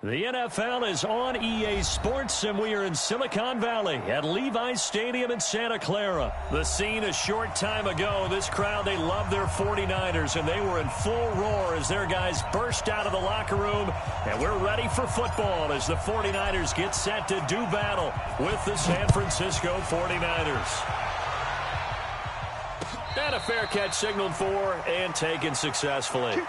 The NFL is on EA Sports, and we are in Silicon Valley at Levi's Stadium in Santa Clara. The scene a short time ago, this crowd, they love their 49ers, and they were in full roar as their guys burst out of the locker room. And we're ready for football as the 49ers get set to do battle with the San Francisco 49ers. And a fair catch signaled for and taken successfully.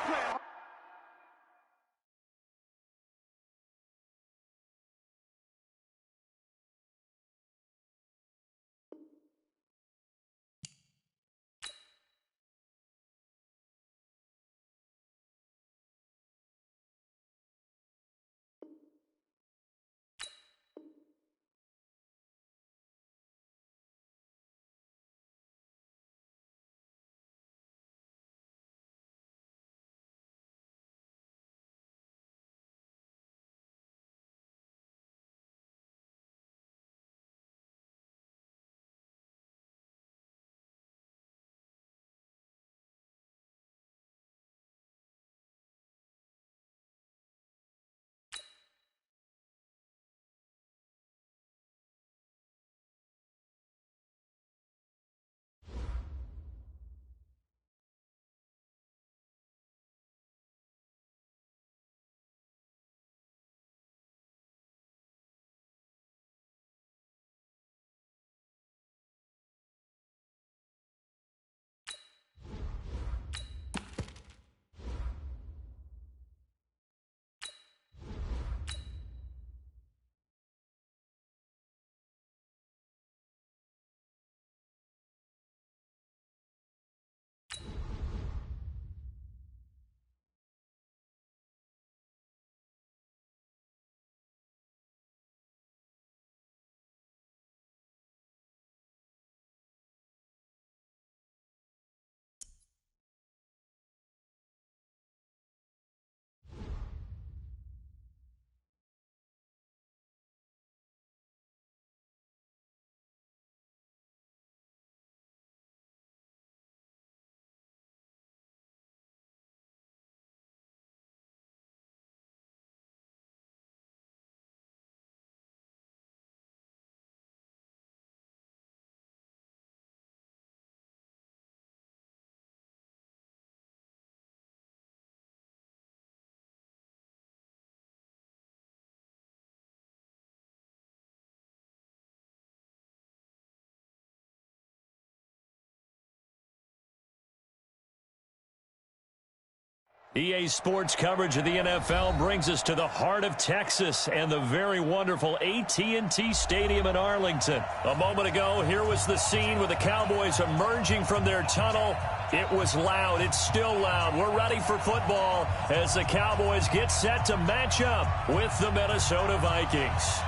EA Sports coverage of the NFL brings us to the heart of Texas and the very wonderful AT&T Stadium in Arlington. A moment ago, here was the scene with the Cowboys emerging from their tunnel. It was loud. It's still loud. We're ready for football as the Cowboys get set to match up with the Minnesota Vikings.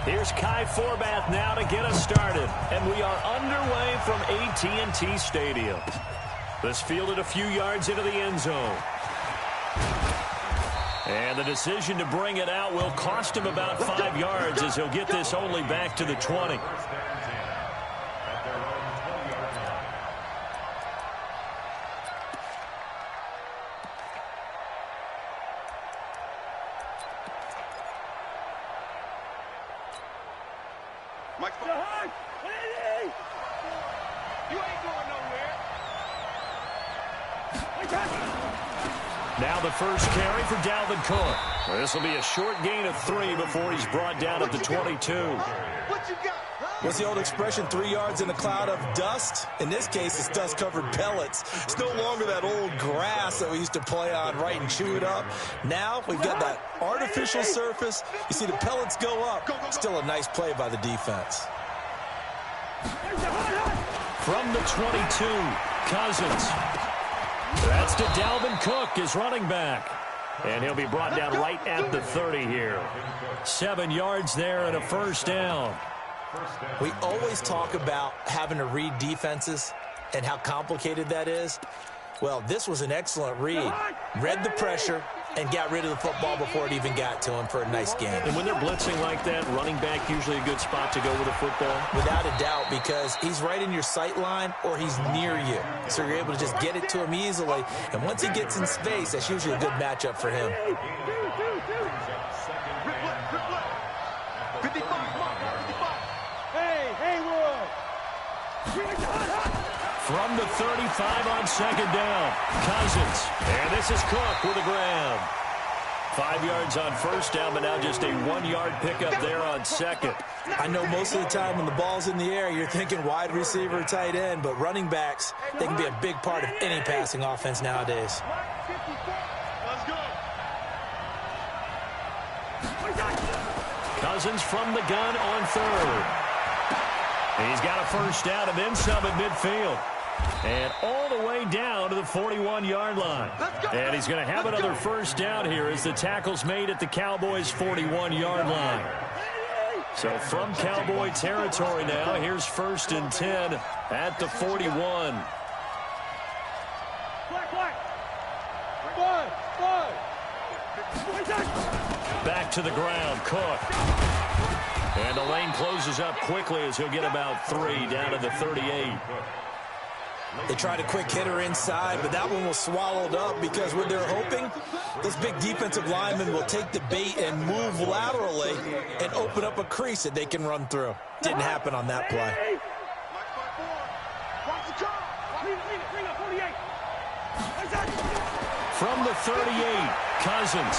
Here's Kai Forbath now to get us started. And we are underway from AT&T Stadium. This fielded a few yards into the end zone. And the decision to bring it out will cost him about 5 yards as he'll get this only back to the 20. Now the first carry for Dalvin Cook. This will be a short gain of 3 before he's brought down at the 22. What's the old expression, 3 yards in a cloud of dust? In this case, it's dust-covered pellets. It's no longer that old grass that we used to play on, right, and chew it up. Now we've got that artificial surface. You see the pellets go up. Still a nice play by the defense. From the 22, Cousins. That's to Dalvin Cook, his running back. And he'll be brought down right at the 30 here. 7 yards there and a first down. We always talk about having to read defenses and how complicated that is. Well, this was an excellent read. Read the pressure, and got rid of the football before it even got to him for a nice gain. And when they're blitzing like that, running back usually a good spot to go with a football? Without a doubt, because he's right in your sight line or he's near you. So you're able to just get it to him easily. And once he gets in space, that's usually a good matchup for him. From the 35 on second down, Cousins. And this is Cook with a grab. 5 yards on first down, but now just a 1-yard pickup there on second. I know most of the time when the ball's in the air, you're thinking wide receiver, tight end, but running backs, they can be a big part of any passing offense nowadays. Cousins from the gun on third. He's got a first down and then some at midfield. And all the way down to the 41-yard line. And he's going to have another first down here as the tackle's made at the Cowboys' 41-yard line. So from Cowboy territory now, here's 1st and 10 at the 41. Back to the ground, Cook. And the lane closes up quickly as he'll get about 3 down to the 38. They tried a quick hitter inside, but that one was swallowed up because what they're hoping, those big defensive linemen will take the bait and move laterally and open up a crease that they can run through. Didn't happen on that play. From the 38, Cousins.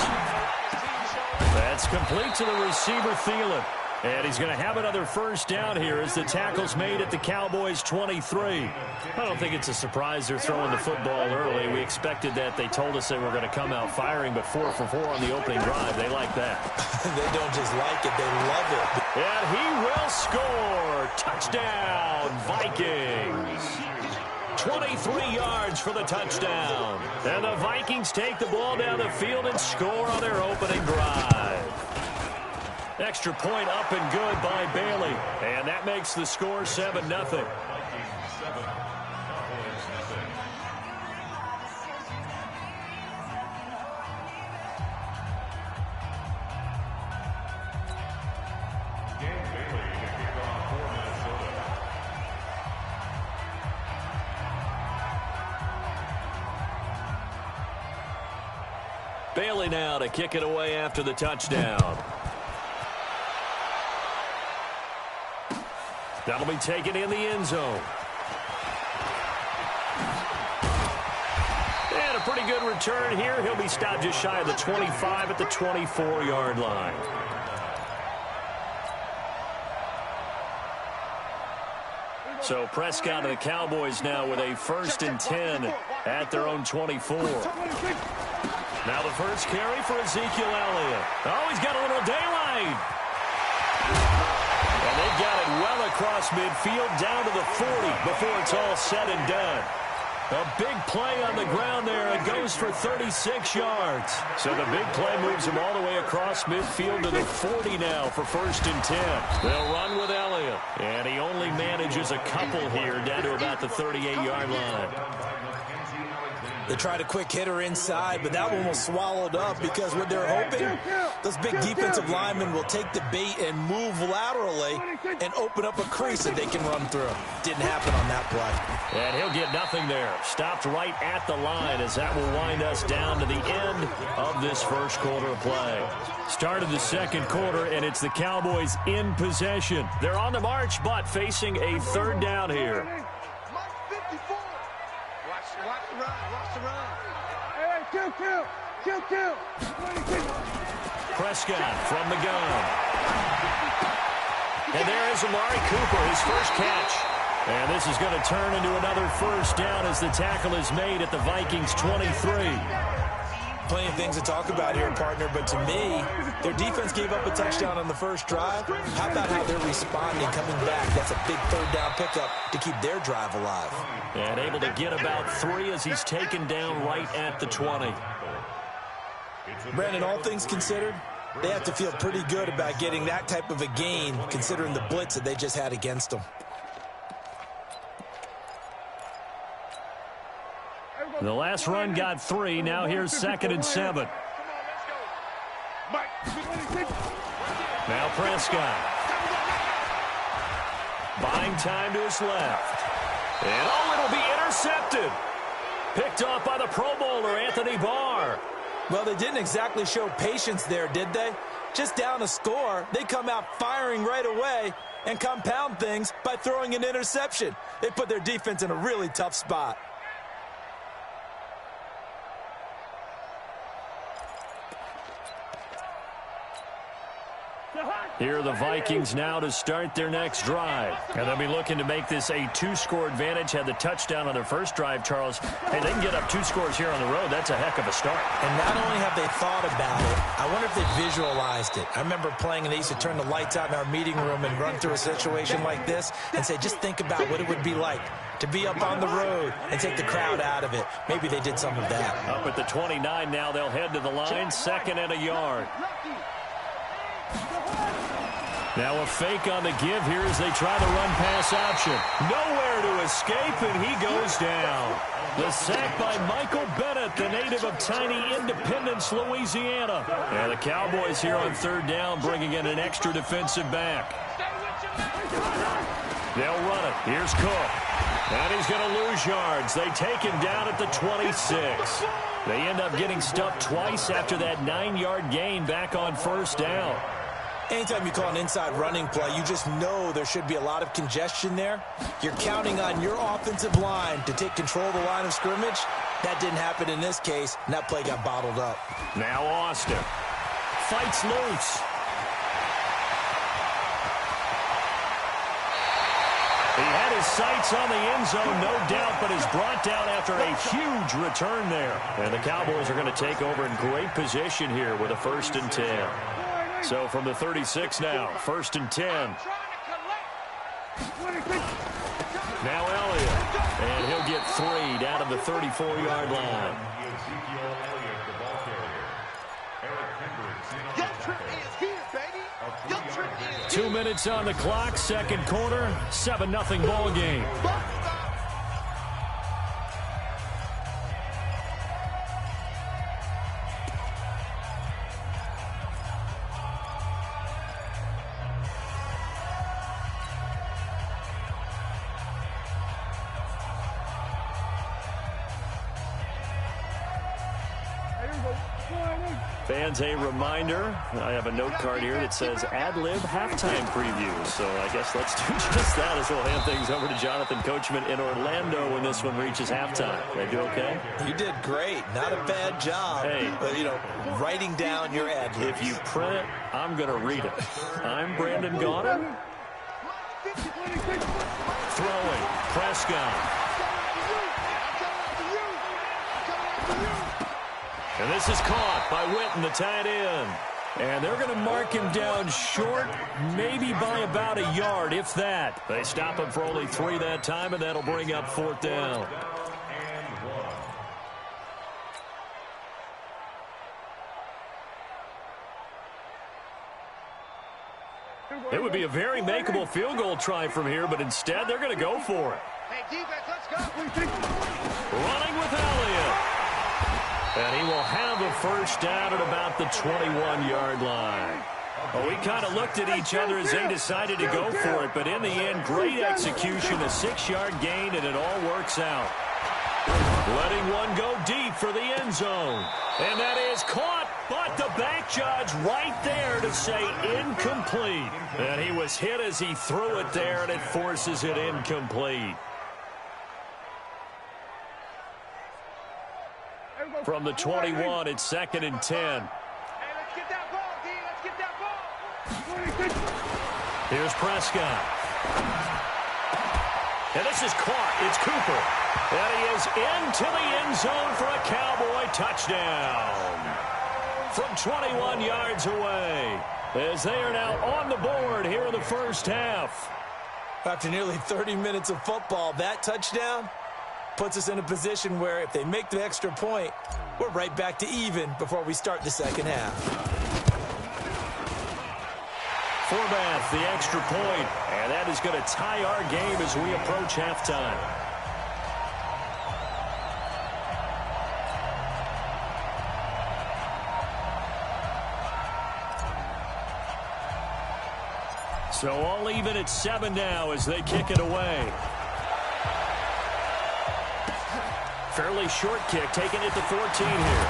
That's complete to the receiver, Thielen. And he's going to have another first down here as the tackle's made at the Cowboys' 23. I don't think it's a surprise they're throwing the football early. We expected that. They told us they were going to come out firing, but 4 for 4 on the opening drive. They like that. They don't just like it, they love it. And he will score. Touchdown, Vikings. 23 yards for the touchdown. And the Vikings take the ball down the field and score on their opening drive. Extra point up and good by Bailey. And that makes the score 7-0. Bailey now to kick it away after the touchdown. That'll be taken in the end zone. And a pretty good return here. He'll be stopped just shy of the 25 at the 24-yard line. So Prescott and the Cowboys now with a 1st and 10 at their own 24. Now the first carry for Ezekiel Elliott. Oh, he's got a little daylight. And they've got it well across midfield down to the 40 before it's all said and done. A big play on the ground there. It goes for 36 yards. So the big play moves him all the way across midfield to the 40 now for 1st and 10. They'll run with Elliott. And he only manages a couple here down to about the 38-yard line. They tried a quick hitter inside, but that one was swallowed up because what they're hoping, those big defensive linemen will take the bait and move laterally and open up a crease that they can run through. Didn't happen on that play. And he'll get nothing there. Stopped right at the line as that will wind us down to the end of this first quarter of play. Started the second quarter, and it's the Cowboys in possession. They're on the march, but facing a 3rd down here. Prescott from the gun. And there is Amari Cooper, his first catch. And this is going to turn into another first down as the tackle is made at the Vikings' 23. Plenty of things to talk about here, partner, but to me, their defense gave up a touchdown on the first drive. How about how they're responding, coming back? That's a big 3rd down pickup to keep their drive alive. And able to get about 3 as he's taken down right at the 20. Brandon, all things considered, they have to feel pretty good about getting that type of a gain, considering the blitz that they just had against them. The last run got 3. Now here's 2nd and 7. Now Prescott. Buying time to his left. And it'll be intercepted. Picked off by the Pro Bowler, Anthony Barr. Well, they didn't exactly show patience there, did they? Just down a score, they come out firing right away and compound things by throwing an interception. They put their defense in a really tough spot. Here are the Vikings now to start their next drive. And they'll be looking to make this a two-score advantage. Had the touchdown on their first drive, Charles. Hey, they can get up 2 scores here on the road. That's a heck of a start. And not only have they thought about it, I wonder if they visualized it. I remember playing, and they used to turn the lights out in our meeting room and run through a situation like this and say, just think about what it would be like to be up on the road and take the crowd out of it. Maybe they did some of that. Up at the 29 now, they'll head to the line, 2nd and a yard. Now a fake on the give here as they try the run-pass option. Nowhere to escape, and he goes down. The sack by Michael Bennett, the native of tiny Independence, Louisiana. And the Cowboys here on 3rd down, bringing in an extra defensive back. They'll run it. Here's Cook. And he's going to lose yards. They take him down at the 26. They end up getting stuffed twice after that 9-yard gain back on 1st down. Anytime you call an inside running play, you just know there should be a lot of congestion there. You're counting on your offensive line to take control of the line of scrimmage. That didn't happen in this case, and that play got bottled up. Now Austin fights loose. He had his sights on the end zone, no doubt, but is brought down after a huge return there. And the Cowboys are going to take over in great position here with a 1st and 10. So from the 36 now, 1st and 10. Now Elliott. And he'll get 3 down to the 34-yard line. 2 minutes on the clock, 2nd quarter, 7-0 ball game. Fans, a reminder, I have a note card here that says ad-lib halftime preview. So I guess let's do just that as we'll hand things over to Jonathan Coachman in Orlando when this one reaches halftime. Did I do okay? You did great. Not a bad job. Hey. But, writing down your ad-libs. If you print it, I'm going to read it. I'm Brandon Gaudin. Throwing. Prescott. And this is caught by Witten, the tight end. And they're going to mark him down short, maybe by about a yard, if that. They stop him for only 3 that time, and that'll bring up 4th down. It would be a very makeable field goal try from here, but instead they're going to go for it. Hey, defense, let's go. Running with Elliott. And he will have a 1st down at about the 21-yard line. Well, we kind of looked at each other as they decided to go for it, but in the end, great execution, a 6-yard gain, and it all works out. Letting one go deep for the end zone. And that is caught, but the back judge right there to say incomplete. And he was hit as he threw it there, and it forces it incomplete. From the 21, it's 2nd and 10. Hey, let's get that ball, D. Let's get that ball. Here's Prescott. And this is caught. It's Cooper. And he is into the end zone for a Cowboy touchdown. From 21 yards away. As they are now on the board here in the 1st half. After nearly 30 minutes of football, that touchdown puts us in a position where if they make the extra point, we're right back to even before we start the 2nd half. Forbath, the extra point, and that is going to tie our game as we approach halftime. So all even at 7 now as they kick it away. Fairly short kick, taking it to 14 here.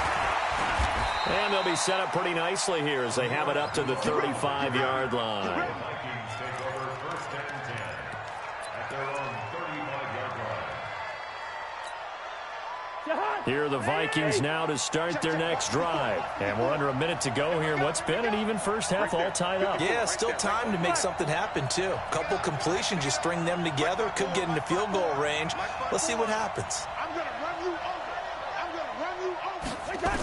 And they'll be set up pretty nicely here as they have it up to the 35-yard line. Here are the Vikings now to start their next drive. And we're under a minute to go here. What's been an even first half all tied up. Yeah, still time to make something happen, too. A couple completions, you string them together, could get into field goal range. Let's see what happens. I'm going to run you over. I'm going to run you over. Like that.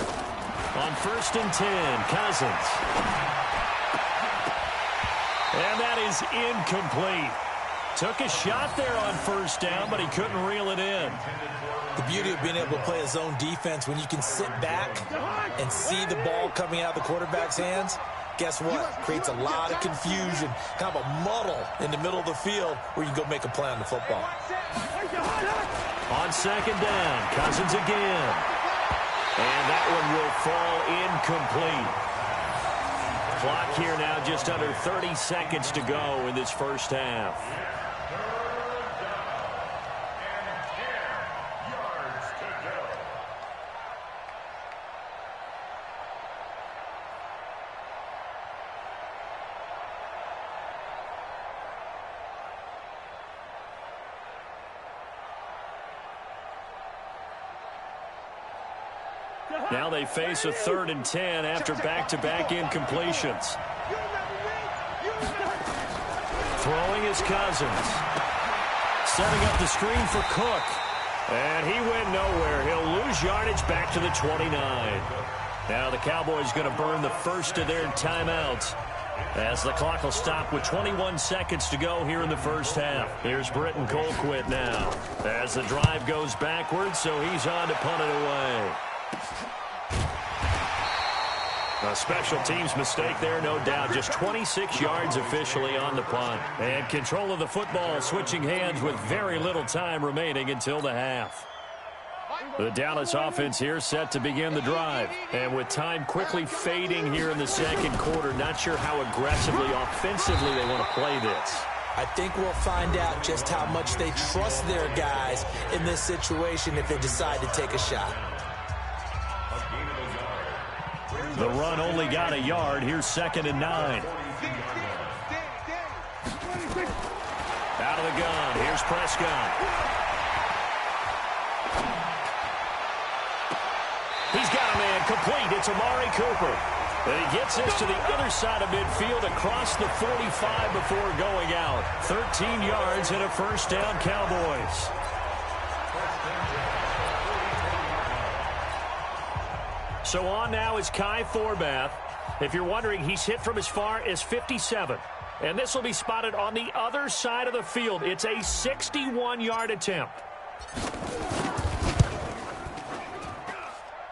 On 1st and 10, Cousins. And that is incomplete. Took a shot there on 1st down, but he couldn't reel it in. The beauty of being able to play a zone defense when you can sit back and see the ball coming out of the quarterback's hands, guess what? Creates a lot of confusion, kind of a muddle in the middle of the field where you can go make a play on the football. On 2nd down, Cousins again. And that one will fall incomplete. Clock here now just under 30 seconds to go in this first half. Now they face a 3rd and 10 after back-to-back incompletions. Throwing is Cousins. Setting up the screen for Cook. And he went nowhere. He'll lose yardage back to the 29. Now the Cowboys going to burn the first of their timeouts as the clock will stop with 21 seconds to go here in the first half. Here's Britton Colquitt now as the drive goes backwards, so he's on to punt it away. A special teams mistake there, no doubt. Just 26 yards officially on the punt. And control of the football switching hands with very little time remaining until the half. The Dallas offense here set to begin the drive. And with time quickly fading here in the second quarter, not sure how aggressively, offensively they want to play this. I think we'll find out just how much they trust their guys in this situation if they decide to take a shot. The run only got a yard. Here's 2nd and 9. Out of the gun. Here's Prescott. He's got a man complete. It's Amari Cooper. And he gets this to the other side of midfield across the 45 before going out. 13 yards and a first down, Cowboys. So on now is Kai Forbath. If you're wondering, he's hit from as far as 57. And this will be spotted on the other side of the field. It's a 61-yard attempt.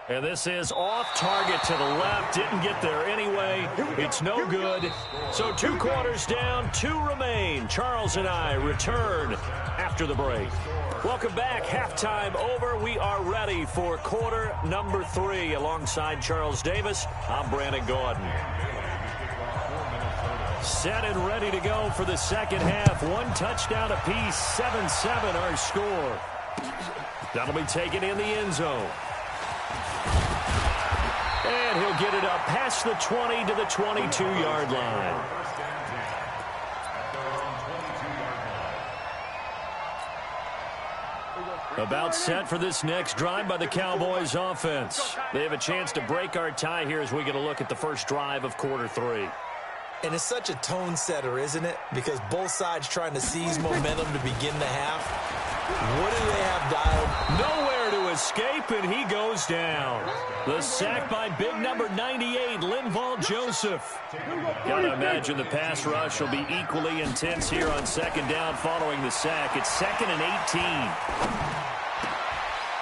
And this is off target to the left. Didn't get there anyway. It's no good. So 2 quarters down, 2 remain. Charles and I return after the break. Welcome back. Halftime over. We are ready for quarter number 3. Alongside Charles Davis, I'm Brandon Gordon. Set and ready to go for the second half. 1 touchdown apiece. 7-7 our score. That'll be taken in the end zone. And he'll get it up past the 20 to the 22-yard line. About set for this next drive by the Cowboys offense. They have a chance to break our tie here as we get a look at the first drive of quarter 3. And it's such a tone setter, isn't it? Because both sides trying to seize momentum to begin the half. What do they have dialed? Nowhere to escape, and he goes down. The sack by big number 98, Linval Joseph. Gotta imagine the pass rush will be equally intense here on 2nd down following the sack. It's 2nd and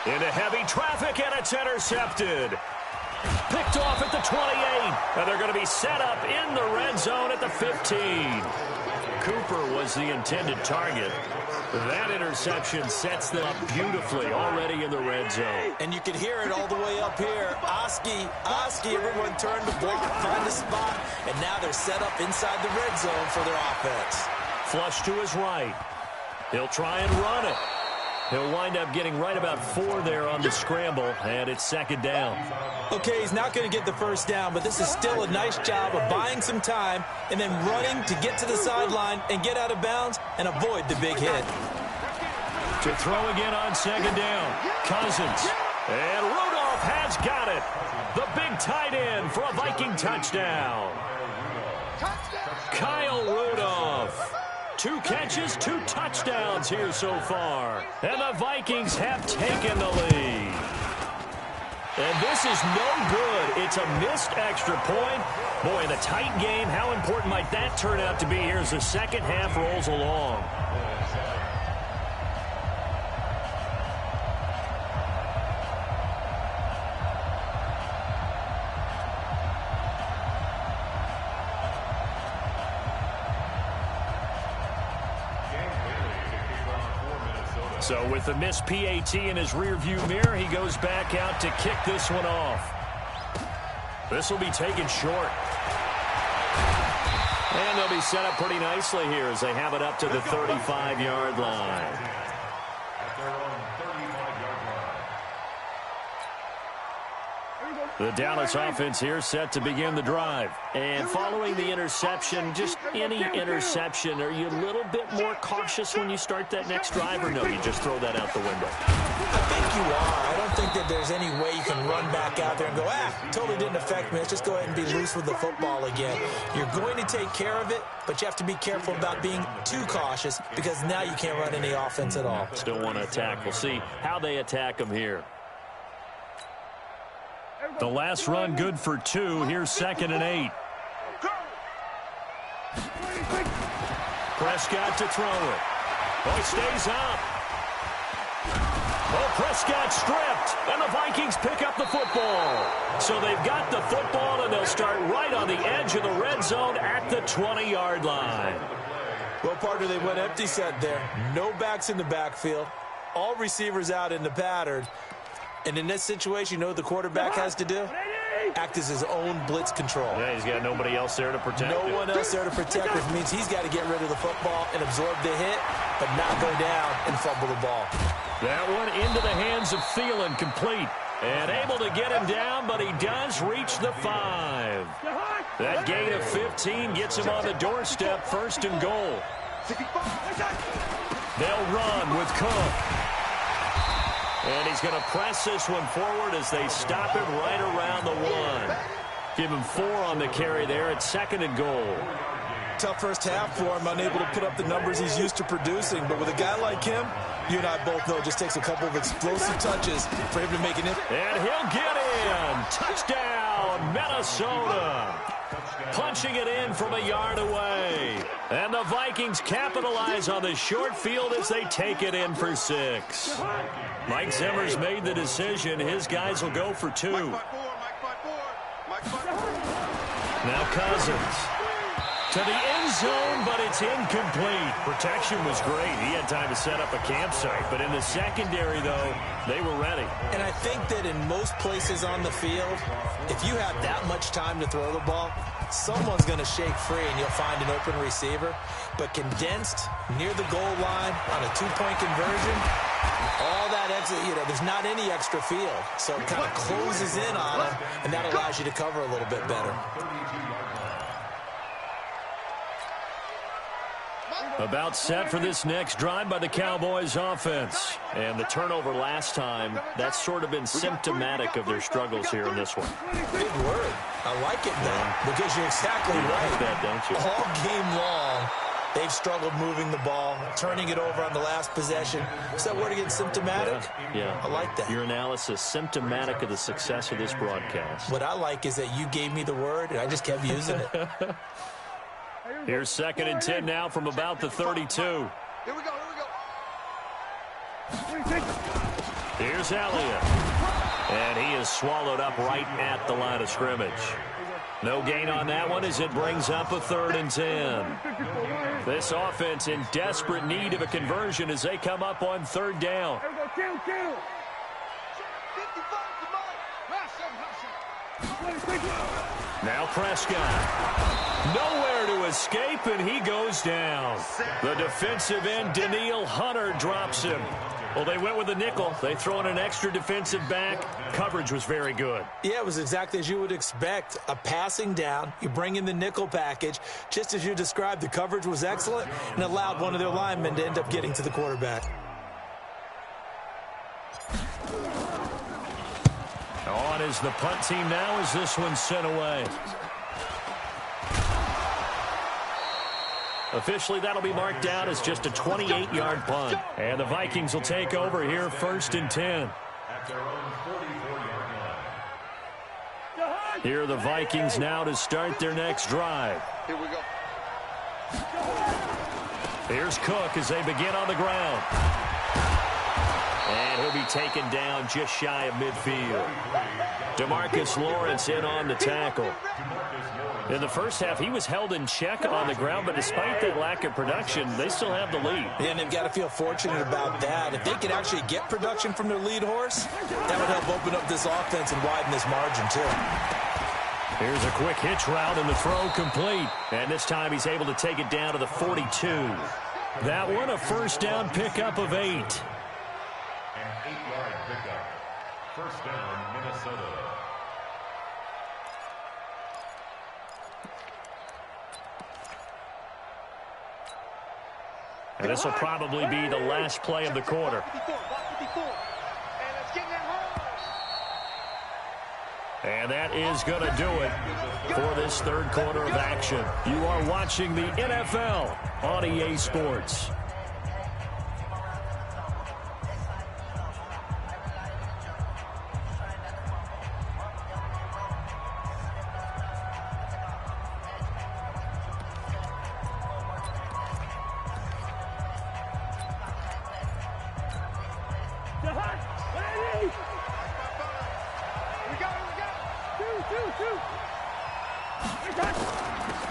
18. Into heavy traffic, and it's intercepted. Picked off at the 28, and they're going to be set up in the red zone at the 15. Cooper Cooper was the intended target. That interception sets them up beautifully already in the red zone. And you can hear it all the way up here. Oski, everyone turn to block, find a spot, and now they're set up inside the red zone for their offense. Flush to his right. He'll try and run it. He'll wind up getting right about 4 there on the scramble, and it's second down. Okay, he's not going to get the first down, but this is still a nice job of buying some time and then running to get to the sideline and get out of bounds and avoid the big hit. To throw again on second down, Cousins. And Rudolph has got it. The big tight end for a Viking touchdown. Kyle Rudolph. 2 catches, 2 touchdowns here so far. And the Vikings have taken the lead. And this is no good. It's a missed extra point. Boy, in a tight game, how important might that turn out to be here as the second half rolls along? So with the missed PAT in his rearview mirror, he goes back out to kick this one off. This will be taken short. And they'll be set up pretty nicely here as they have it up to the 35-yard line. The Dallas offense here set to begin the drive. And following the interception, just any interception, are you a little bit more cautious when you start that next drive, or no, you just throw that out the window? I think you are. I don't think that there's any way you can run back out there and go, totally didn't affect me. Let's just go ahead and be loose with the football again. You're going to take care of it, but you have to be careful about being too cautious because now you can't run any offense at all. Still want to attack. We'll see how they attack them here. The last run good for 2. Here's 2nd and 8. Prescott to throw it. Oh, he stays up. Oh, Prescott stripped, and the Vikings pick up the football. So they've got the football, and they'll start right on the edge of the red zone at the 20-yard line. Well, partner, they went empty set there. No backs in the backfield. All receivers out in the pattern. And in this situation, you know what the quarterback has to do? Act as his own blitz control. Yeah, he's got nobody else there to protect him. No one else there to protect, which means he's got to get rid of the football and absorb the hit, but not go down and fumble the ball. That one into the hands of Thielen, complete. And able to get him down, but he does reach the 5. That gain of 15 gets him on the doorstep, 1st and goal. They'll run with Cook. And he's going to press this one forward as they stop him right around the 1. Give him 4 on the carry there at 2nd and goal. Tough first half for him, unable to put up the numbers he's used to producing. But with a guy like him, you and I both know it just takes a couple of explosive touches for him to make an impact. And he'll get in. Touchdown, Minnesota. Punching it in from a yard away. And the Vikings capitalize on the short field as they take it in for 6. Mike Zimmer's made the decision. His guys will go for 2. Now Cousins. To the end zone, but it's incomplete. Protection was great. He had time to set up a campsite. But in the secondary, though, they were ready. And I think that in most places on the field, if you have that much time to throw the ball, someone's going to shake free and you'll find an open receiver. But condensed near the goal line on a 2-point conversion, all that extra, there's not any extra field. So it kind of closes in on them, and that allows you to cover a little bit better. About set for this next drive by the Cowboys offense. And the turnover last time, that's sort of been symptomatic of their struggles here in this one. Big word. I like it, though, because you're exactly right. Like that, don't you? All game long, they've struggled moving the ball, turning it over on the last possession. Is that word again, symptomatic? Yeah. I like that. Your analysis, symptomatic of the success of this broadcast. What I like is that you gave me the word, and I just kept using it. Here's 2nd and 10 now from about the 32. Here we go. Here's Elliott. And he is swallowed up right at the line of scrimmage. No gain on that one as it brings up a 3rd and 10. This offense in desperate need of a conversion as they come up on third down. Here we go, kill. 55 Now Prescott. Nowhere to escape, and he goes down. The defensive end, Danielle Hunter, drops him. Well, they went with a nickel. They throw in an extra defensive back. Coverage was very good. Yeah, it was exactly as you would expect. A passing down. You bring in the nickel package. Just as you described, the coverage was excellent and allowed one of their linemen to end up getting to the quarterback. On is the punt team now as this one's sent away. Officially, that'll be marked down as just a 28-yard punt. And the Vikings will take over here, 1st and 10. Here are the Vikings now to start their next drive. Here we go. Here's Cook as they begin on the ground. And he'll be taken down just shy of midfield. DeMarcus Lawrence in on the tackle. In the first half, he was held in check on the ground, but despite that lack of production, they still have the lead. And they've got to feel fortunate about that. If they could actually get production from their lead horse, that would help open up this offense and widen this margin, too. Here's a quick hitch route, and the throw complete. And this time he's able to take it down to the 42. That one a first down pickup of 8. An 8-yard pickup. First down, Minnesota. And this will probably be the last play of the quarter. And that is going to do it for this third quarter of action. You are watching the NFL on EA Sports.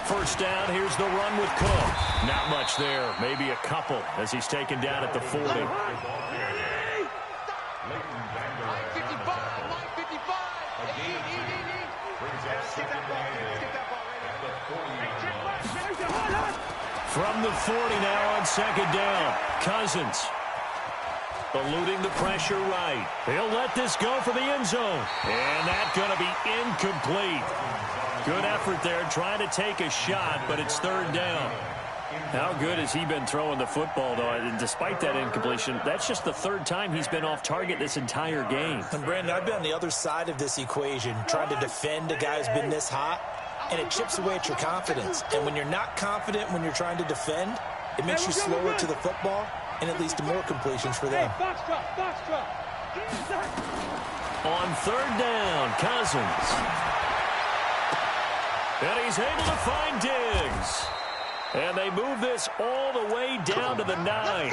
First down, here's the run with Cook. Not much there, maybe a couple as he's taken down at the 40. From the 40 now on second down, Cousins. Eluding the pressure right. He'll let this go for the end zone. And that's going to be incomplete. Good effort there trying to take a shot, but it's third down. How good has he been throwing the football, though? And despite that incompletion, that's just the third time he's been off target this entire game. And, Brandon, I've been on the other side of this equation, trying to defend a guy who's been this hot, and it chips away at your confidence. And when you're not confident when you're trying to defend, it makes you slower to the football, and it leads to more completions for them. On third down, Cousins. And he's able to find Diggs. And they move this all the way down to the 9.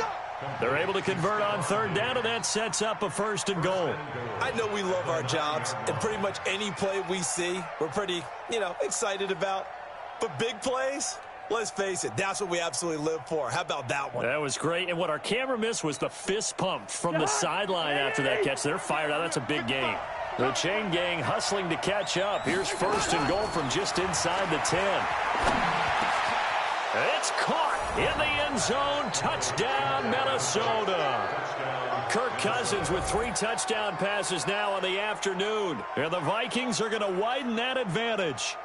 They're able to convert on third down, and that sets up a 1st and goal. I know we love our jobs, and pretty much any play we see, we're pretty, excited about. But big plays, let's face it, that's what we absolutely live for. How about that one? That was great. And what our camera missed was the fist pump from the sideline after that catch. They're fired out. That's a big game. The chain gang hustling to catch up. Here's 1st and goal from just inside the 10. It's caught in the end zone. Touchdown, Minnesota. Kirk Cousins with 3 touchdown passes now on the afternoon. And the Vikings are going to widen that advantage.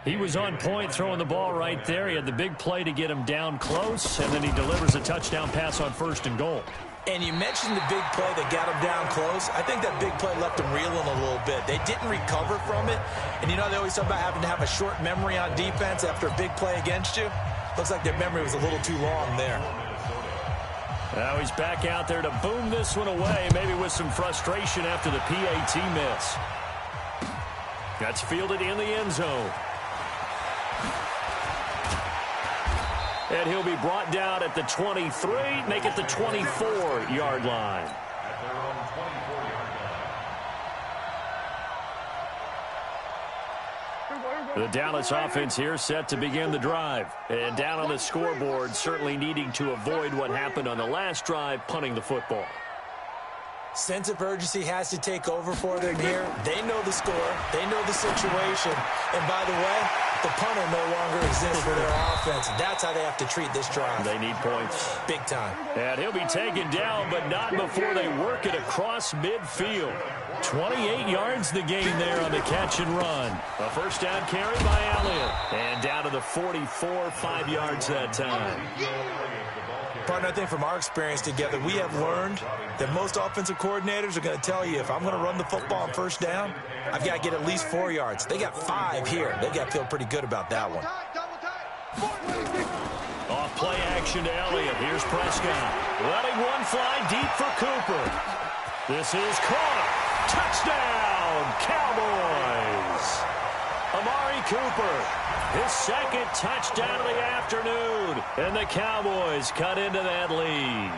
He was on point throwing the ball right there. He had the big play to get him down close, and then he delivers a touchdown pass on 1st and goal. And you mentioned the big play that got him down close. I think that big play left him reeling a little bit. They didn't recover from it. And they always talk about having to have a short memory on defense after a big play against you. Looks like their memory was a little too long there. Now he's back out there to boom this one away, maybe with some frustration after the PAT miss. That's fielded in the end zone. And he'll be brought down at the 23, make it the 24-yard line. At their own 24-yard line. The Dallas offense here set to begin the drive. And down on the scoreboard, certainly needing to avoid what happened on the last drive, punting the football. Sense of urgency has to take over for them here. They know the score. They know the situation. And by the way, the punter no longer exists for their offense. That's how they have to treat this drive. They need points. Big time. And he'll be taken down, but not before they work it across midfield. 28 yards the gain there on the catch and run. A first down carry by Elliott. And down to the 44, 5 yards that time. Partner, I think from our experience together, we have learned that most offensive coordinators are going to tell you, if I'm going to run the football on first down, I've got to get at least 4 yards. They got 5 here. They got to feel pretty good about that one. Off play action to Elliott. Here's Prescott. Letting one fly deep for Cooper. This is caught. Touchdown, Cowboys. Amari Cooper. His second touchdown of the afternoon. And the Cowboys cut into that lead.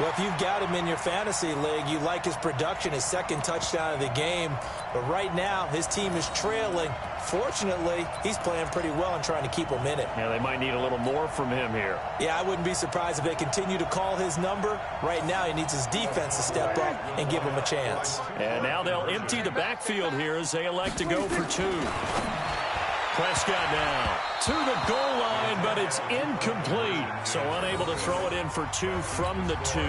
Well, if you've got him in your fantasy league, you like his production, his second touchdown of the game. But right now, his team is trailing. Fortunately, he's playing pretty well and trying to keep them in it. Yeah, they might need a little more from him here. Yeah, I wouldn't be surprised if they continue to call his number. Right now, he needs his defense to step up and give him a chance. And now they'll empty the backfield here as they elect to go for 2. Prescott now to the goal line, but it's incomplete. So unable to throw it in for 2 from the 2.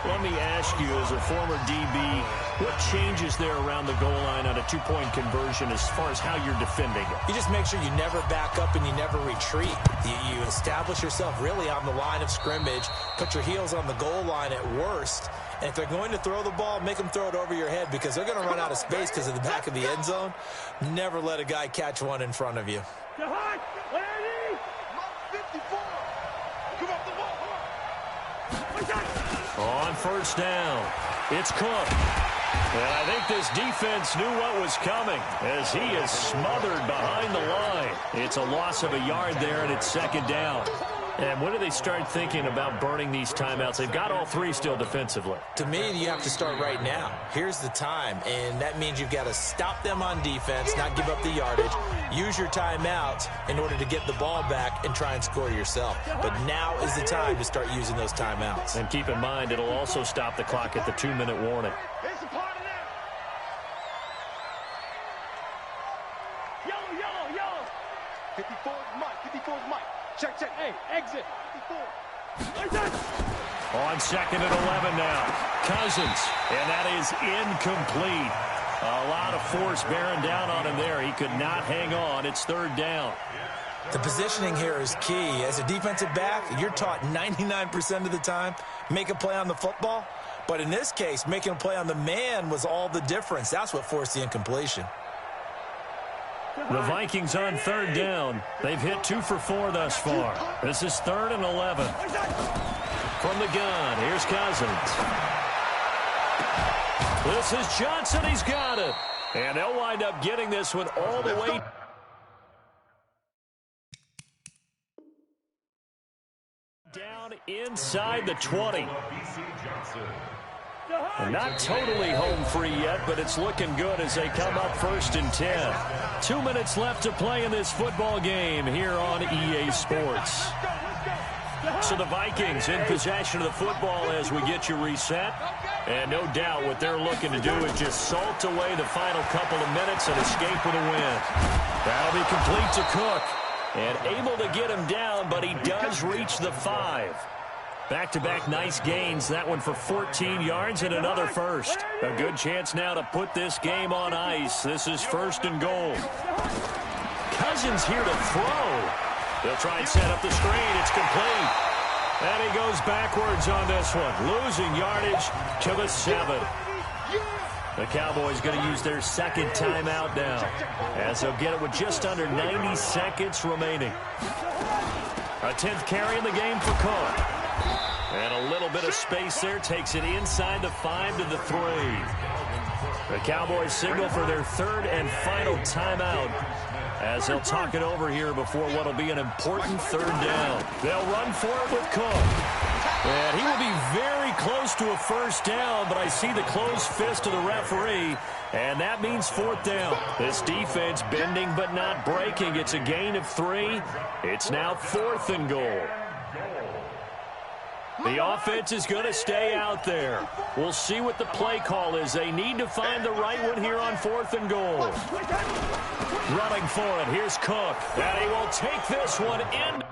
Let me ask you, as a former DB, what changes there around the goal line on a 2-point conversion as far as how you're defending it? You just make sure you never back up and you never retreat. You establish yourself really on the line of scrimmage, put your heels on the goal line at worst. And if they're going to throw the ball, make them throw it over your head because they're going to run out of space because of the back of the end zone. Never let a guy catch one in front of you. On first down, it's Cook. And I think this defense knew what was coming as he is smothered behind the line. It's a loss of a yard there, and it's second down. And when do they start thinking about burning these timeouts? They've got all 3 still defensively. To me, you have to start right now. Here's the time, and that means you've got to stop them on defense, not give up the yardage. Use your timeouts in order to get the ball back and try and score yourself. But now is the time to start using those timeouts. And keep in mind, it'll also stop the clock at the 2-minute warning. It's a part of that. Yellow. 54 is Mike. Check. Hey, exit. 54. On second and 11 now. Cousins. And that is incomplete. A lot of force bearing down on him there. He could not hang on. It's third down. The positioning here is key. As a defensive back, you're taught 99% of the time, make a play on the football. But in this case, making a play on the man was all the difference. That's what forced the incompletion. The Vikings on third down. They've hit 2 for 4 thus far. This is 3rd and 11. From the gun, here's Cousins. This is Johnson. He's got it. And they'll wind up getting this one all the way down inside the 20. And not totally home free yet, but it's looking good as they come up 1st and 10. 2 minutes left to play in this football game here on EA Sports. So the Vikings in possession of the football as we get you reset. And no doubt what they're looking to do is just salt away the final couple of minutes and escape with a win. That'll be complete to Cook. And able to get him down, but he does reach the 5. Back-to-back nice gains. That one for 14 yards and another first. A good chance now to put this game on ice. This is 1st and goal. Cousins here to throw. They'll try and set up the screen. It's complete. And he goes backwards on this one. Losing yardage to the 7. The Cowboys going to use their 2nd timeout now, as they'll get it with just under 90 seconds remaining. A 10th carry in the game for Cook. And a little bit of space there takes it inside the 5 to the 3. The Cowboys signal for their 3rd and final timeout as they'll talk it over here before what will be an important 3rd down. They'll run for it with Cook. And he will be very close to a first down, but I see the closed fist of the referee, and that means fourth down. This defense bending but not breaking. It's a gain of 3. It's now 4th and goal. The offense is going to stay out there. We'll see what the play call is. They need to find the right one here on 4th and goal. Running for it. Here's Cook. And he will take this one in.